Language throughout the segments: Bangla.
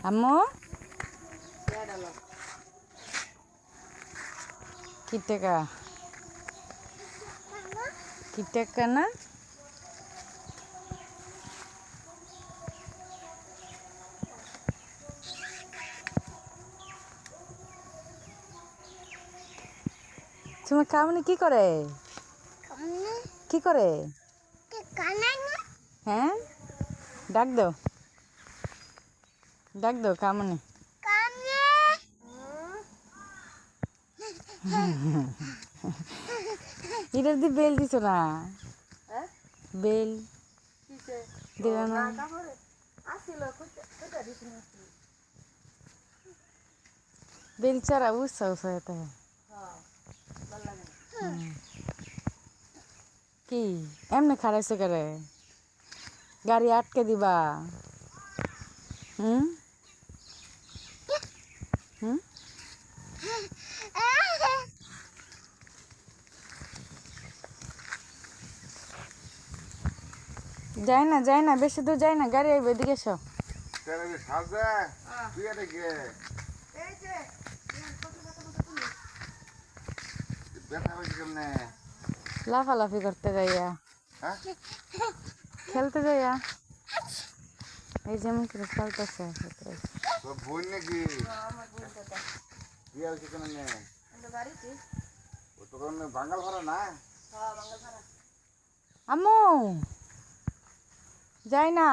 আম্মু কি টাকা না তোমার কামনি কি করে হ্যাঁ ডাক দাও কামনি এটার দিয়ে বেল দিছ না বেল দিলা না বেল চারা উৎসাহ উৎসাহ কি এমনি খারাইছে করে গাড়ি আটকে দিবা হুম হুম যায় না বেশি দূর যায় না গাড়ি আইবে এদিকে এসো লাফালাফি করতে যাইয়া খেলতে যাইয়া এই যেমন করে খেলতেছে আম্মু যাই না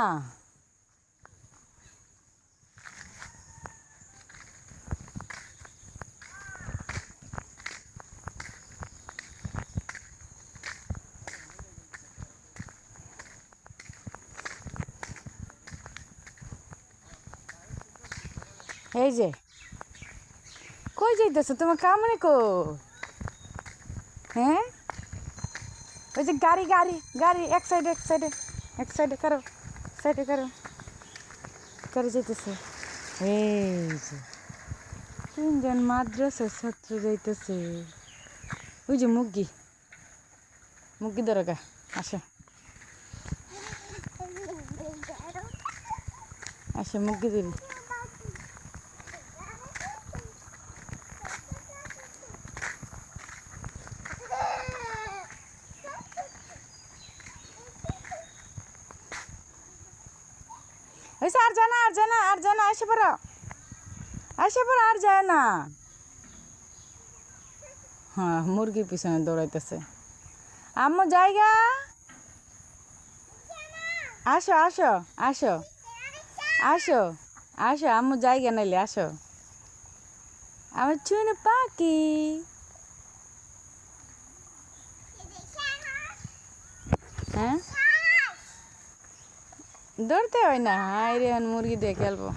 এই যে কই যাইতেছো তোমার কামনে কো হ্যাঁ ওই যে গাড়ি এক সাইডে করো গাড়ি যাইতেছে এই যে তিনজন মাদ্রাসার ছাত্র যাইতেছে ওই যে মুগি দরগা আসে মুগি দিবি আর জানা আসে পড়ো আর যায় না হ্যাঁ মুরগির পিছনে দৌড়াইতেছে আম্মু জায়গা আসো আম্মু জায়গা নাইলে আসো আমার চুন পাখি হ্যাঁ দৌড়তে হয় না হাই রে মুরগি দিয়ে খেলবো